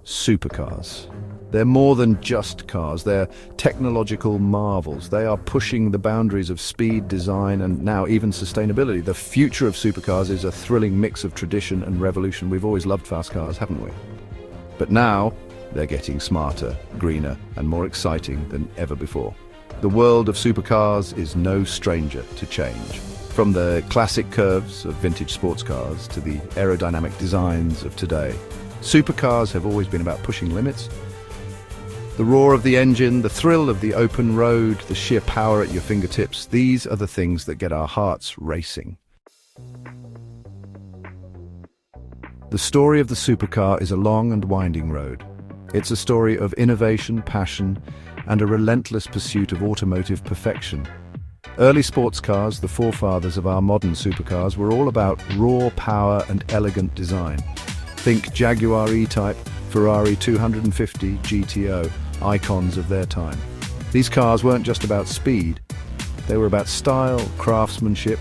Supercars. They're more than just cars, they're technological marvels. They are pushing the boundaries of speed, design, and now even sustainability. The future of supercars is a thrilling mix of tradition and revolution. We've always loved fast cars, haven't we? But now, they're getting smarter, greener, and more exciting than ever before. The world of supercars is no stranger to change. From the classic curves of vintage sports cars to the aerodynamic designs of today, supercars have always been about pushing limits. The roar of the engine, the thrill of the open road, the sheer power at your fingertips, these are the things that get our hearts racing. The story of the supercar is a long and winding road. It's a story of innovation, passion, and a relentless pursuit of automotive perfection. Early sports cars, the forefathers of our modern supercars, were all about raw power and elegant design. Think Jaguar E-Type, Ferrari 250 GTO, icons of their time. These cars weren't just about speed, they were about style, craftsmanship,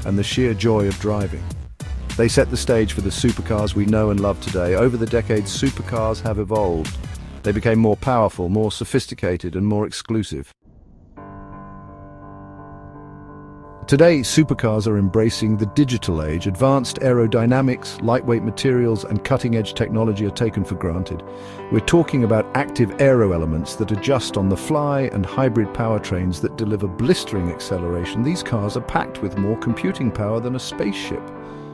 and the sheer joy of driving. They set the stage for the supercars we know and love today. Over the decades, supercars have evolved. They became more powerful, more sophisticated, and more exclusive. Today, supercars are embracing the digital age. Advanced aerodynamics, lightweight materials, and cutting-edge technology are taken for granted. We're talking about active aero elements that adjust on the fly and hybrid powertrains that deliver blistering acceleration. These cars are packed with more computing power than a spaceship.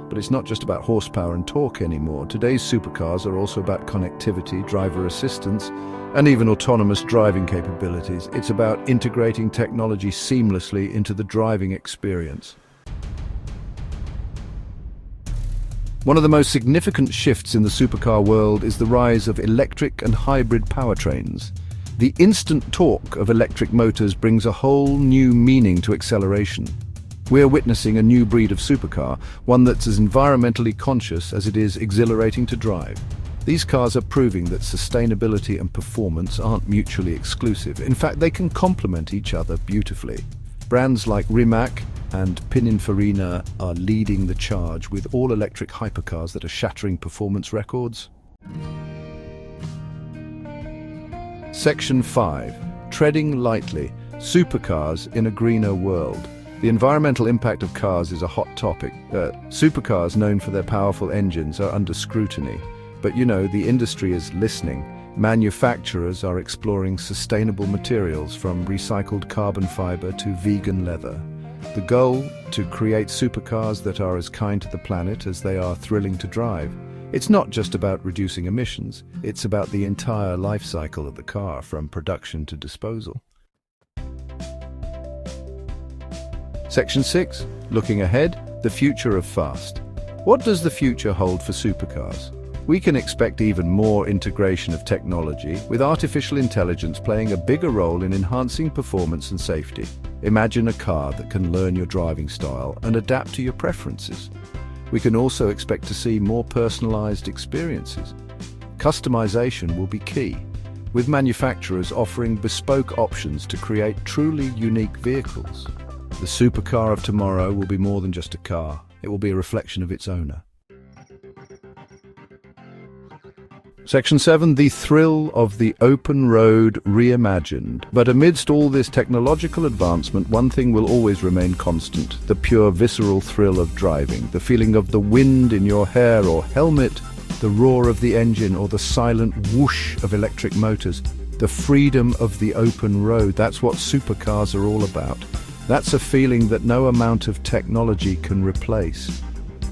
But it's not just about horsepower and torque anymore. Today's supercars are also about connectivity, driver assistance, and even autonomous driving capabilities. It's about integrating technology seamlessly into the driving experience. One of the most significant shifts in the supercar world is the rise of electric and hybrid powertrains. The instant torque of electric motors brings a whole new meaning to acceleration. We're witnessing a new breed of supercar, one that's as environmentally conscious as it is exhilarating to drive. These cars are proving that sustainability and performance aren't mutually exclusive. In fact, they can complement each other beautifully. Brands like Rimac and Pininfarina are leading the charge with all-electric hypercars that are shattering performance records. Section 5. Treading lightly. Supercars in a greener world. The environmental impact of cars is a hot topic. Supercars, known for their powerful engines, are under scrutiny. But you know, the industry is listening. Manufacturers are exploring sustainable materials, from recycled carbon fiber to vegan leather. The goal? To create supercars that are as kind to the planet as they are thrilling to drive. It's not just about reducing emissions, it's about the entire life cycle of the car, from production to disposal. Section 6. Looking ahead, the future of fast. What does the future hold for supercars? We can expect even more integration of technology, with artificial intelligence playing a bigger role in enhancing performance and safety. Imagine a car that can learn your driving style and adapt to your preferences. We can also expect to see more personalized experiences. Customization will be key, with manufacturers offering bespoke options to create truly unique vehicles. The supercar of tomorrow will be more than just a car. It will be a reflection of its owner. Section 7. The thrill of the open road reimagined. But amidst all this technological advancement, one thing will always remain constant: the pure visceral thrill of driving. The feeling of the wind in your hair or helmet, the roar of the engine, or the silent whoosh of electric motors. The freedom of the open road. That's what supercars are all about. That's a feeling that no amount of technology can replace.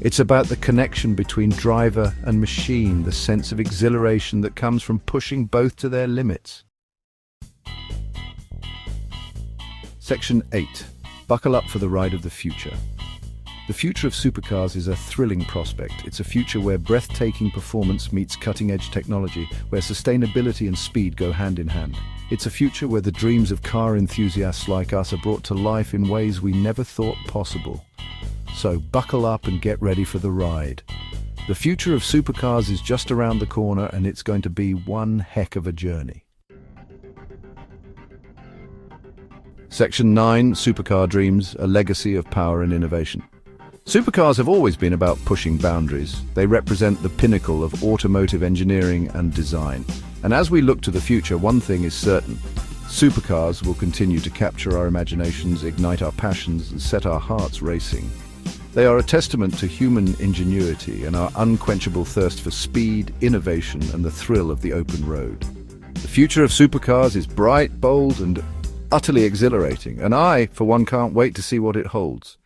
It's about the connection between driver and machine, the sense of exhilaration that comes from pushing both to their limits. Section 8. Buckle up for the ride of the future. The future of supercars is a thrilling prospect. It's a future where breathtaking performance meets cutting-edge technology, where sustainability and speed go hand in hand. It's a future where the dreams of car enthusiasts like us are brought to life in ways we never thought possible. So buckle up and get ready for the ride. The future of supercars is just around the corner, and it's going to be one heck of a journey. Section 9. Supercar Dreams, a legacy of power and innovation. Supercars have always been about pushing boundaries. They represent the pinnacle of automotive engineering and design. And as we look to the future, one thing is certain. Supercars will continue to capture our imaginations, ignite our passions, and set our hearts racing. They are a testament to human ingenuity and our unquenchable thirst for speed, innovation, and the thrill of the open road. The future of supercars is bright, bold, and utterly exhilarating, and I, for one, can't wait to see what it holds.